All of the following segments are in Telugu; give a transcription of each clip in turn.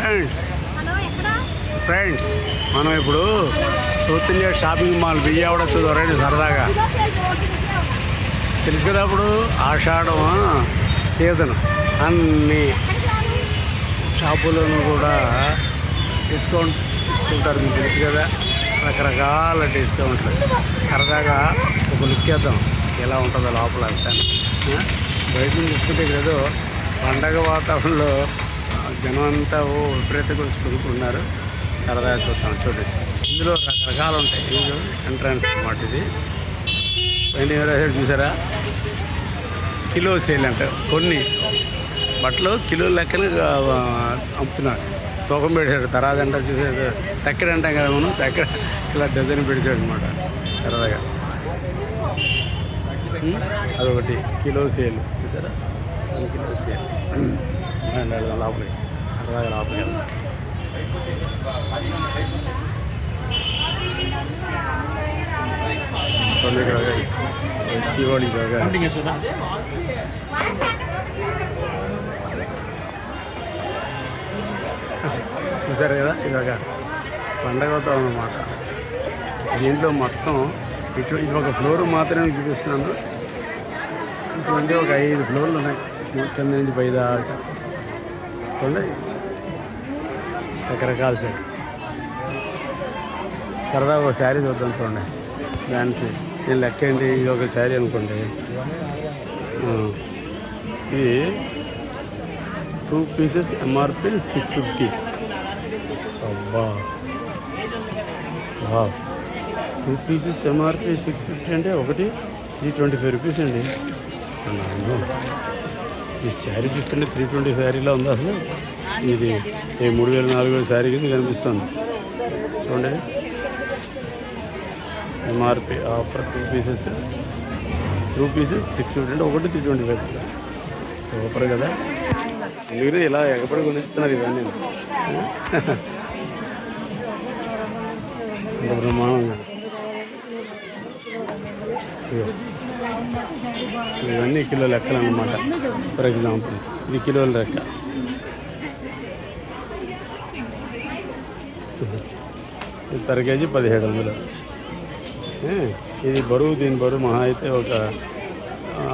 ఫ్రెండ్స్ ఫ్రెండ్స్ మనం ఇప్పుడు south India shopping mall Vijayawada చూద్దాం సరదాగా. తెలుసు కదా, అప్పుడు ఆషాఢం సీజన్ అన్ని షాపులను కూడా డిస్కౌంట్ ఇస్తుంటారు. మీకు తెలుసు కదా, రకరకాల డిస్కౌంట్లు. సరదాగా ఒక లుక్ వేద్దాం ఎలా ఉంటుందో లోపల అంతా. బయట నుంచి చూస్తుంటే ఏదో పండగ వాతావరణంలో జనం అంతా విపరీతంగా వచ్చి కొనుక్కున్నారు. సరదాగా చూద్దాం. చూడండి, ఇందులో రకరకాలు ఉంటాయి. ఇది ఎంట్రన్స్ అన్నమాట. ఇది పైన చూసారా, కిలో సేల్ అంటే కొన్ని బట్టలు కిలో లెక్కన అమ్ముతున్నారు. తూకం పెట్టాడు. తర్వాత అంటే చూసేది తక్కెడ అంటాం కదా మనం, తక్కెడ ఇలా డజన్ పెడతాడు అనమాట సరదాగా. అదొకటి కిలో సేల్ చూసారా, 1 కిలో సేల్. లోపలికి సరదాగా లోపలికి వెళ్దాం. చీవాడి బాగా చూసారు కదా, ఇలాగా పండగ అవుతాం అన్నమాట. దీంట్లో మొత్తం ఇది ఒక ఫ్లోర్ మాత్రమే చూపిస్తున్నాను. ఇటువంటి ఒక 5 ఫ్లోర్లు ఉన్నాయి, కింద నుంచి పై దాకా. చూడండి, రకరకాల శారీ. సరదాగా ఒక శారీ చూద్దాం. చూడండి, ఫ్యాన్సీ. నేను లెక్క ఏంటి, ఇది ఒక శారీ అనుకోండి. ఇది 2 పీసెస్ ఎంఆర్పి 650. అబ్బా, 2 పీసెస్ ఎంఆర్పి 650 అంటే ఒకటి 325 రూపీస్ అండి. ఈ శారీ చూస్తుంటే 320 శారీలో ఉంది అసలు. ఇది 3000-4000 శారీ కింద కనిపిస్తుంది. చూడండి, ఎంఆర్పి ఆఫర్ 2 పీసెస్ 650 అంటే ఒకటి 325. సూపర్ కదా. మీరు ఇలా ఎగపడి కొనిస్తున్నారు ఇవన్నీ. బ్రహ్మాండంగా ఇవన్నీ కిలో లెక్కలు అన్నమాట. ఫర్ ఎగ్జాంపుల్ ఇది కిలోల లెక్క. ఇది పర్ కేజీ 1700. ఇది బరువు, దీని బరువు మహా అయితే ఒక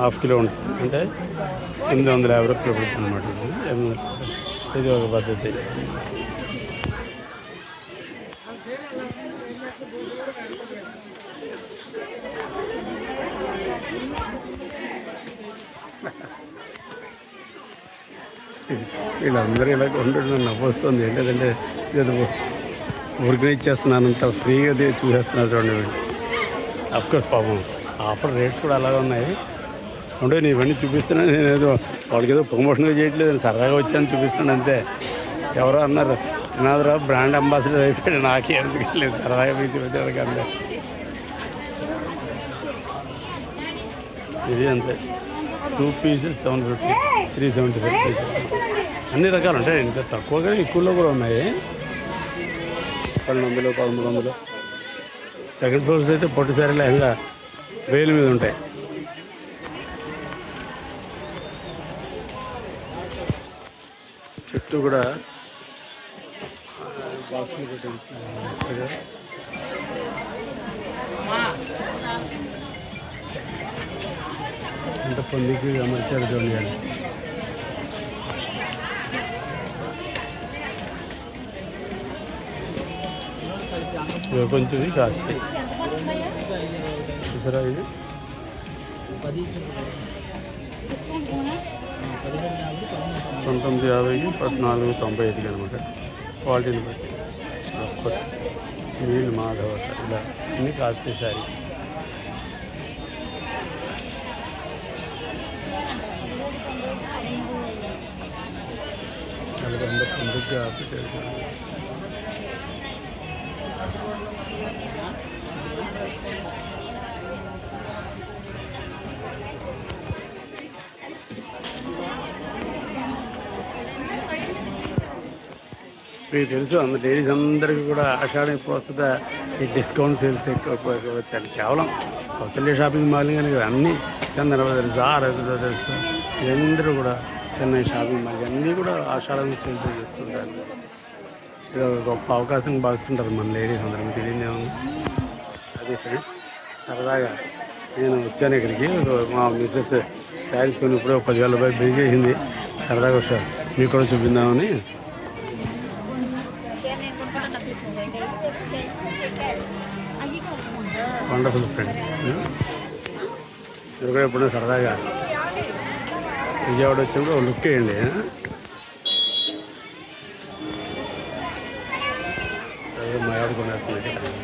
½ కిలో ఉంటుంది. అంటే 850 రూపాయలు పడుతుంది అన్నమాట. ఇది ఒక పద్ధతి. వీళ్ళందరూ ఇలా కొంటారు, నన్ను నవ్వొస్తుంది. ఏంటంటే ఏదో ఆర్గనైజ్ చేస్తున్నాను, అంత ఫ్రీగా చూసేస్తున్నారు చూడండి వీళ్ళు. అఫ్కోర్స్ పాపం ఆఫర్ రేట్స్ కూడా అలాగే ఉన్నాయి. అంటే నేను ఇవన్నీ చూపిస్తున్నాను, నేను ఏదో వాళ్ళకి ఏదో ప్రమోషన్గా చేయట్లేదు, నేను సరదాగా వచ్చాను చూపిస్తున్నాను అంతే. ఎవరో అన్నారు, నాదరా బ్రాండ్ అంబాసిడర్ అయిపోయాడు, నాకే ఎందుకు వెళ్ళలేదు, సరదాగా మీకు చూపించడానికి అంతే. ఇది అంతే, 2 పీసెస్ 750, 375 పీసెస్. అన్ని రకాలు ఉంటాయి, ఇంత తక్కువగా ఎక్కువలో కూడా ఉన్నాయి. 1200, 1300. సెకండ్ ఫ్లోర్స్ అయితే పొట్టి సారీలు ఇంకా 1000 మీద ఉంటాయి. చుట్టూ కూడా బాక్సులు పెట్టారు. ఎంత పొందికి అమర్చారు చూడండి. ఇవి కొంచెం కాస్ట్ చూసారా, ఇది 1950కి 1495 అనమాట. క్వాలిటీని బట్టి ఆఫ్కోర్స్ నీళ్ళు మాధవ ఇలా అన్ని కాస్ట్లీ శారీస్. అలాగే అందరూ పొందుగా పెట్టారు. మీకు తెలుసు, లేడీస్ అందరికీ కూడా ఆషాఢం ఇప్పుడు వస్తుందా, ఈ డిస్కౌంట్ సేల్స్ ఎక్కువ వచ్చాను. కేవలం సౌత్ ఇండియా షాపింగ్ మాల్ కానీ అన్నీ చందన బ్రదర్స్, ఆర్ఎస్ బ్రదర్స్, అందరూ కూడా చెన్నై షాపింగ్ మాల్ అన్నీ కూడా ఆషాఢం సేల్స్ చేస్తుంటారు. ఇది ఒక గొప్ప అవకాశం భావిస్తుంటారు మన లేడీస్ అందరూ. మీకు తెలియదు ఏముంది. అది ఫ్రెండ్స్ సరదాగా నేను వచ్చాను ఇక్కడికి. మా మిస్సెస్ శారీస్ కొని ఇప్పుడే 10,000 రూపాయలు బిల్ చేసింది. సరదాగా వచ్చాను మీకు కూడా చూపిందామని. Wonderful friends. మీరు కూడా ఎప్పుడైనా సరదాగా విజయవాడ వచ్చినప్పుడు లుక్ వేయండి. మా ఆవిడ కొనేస్తున్నాయి.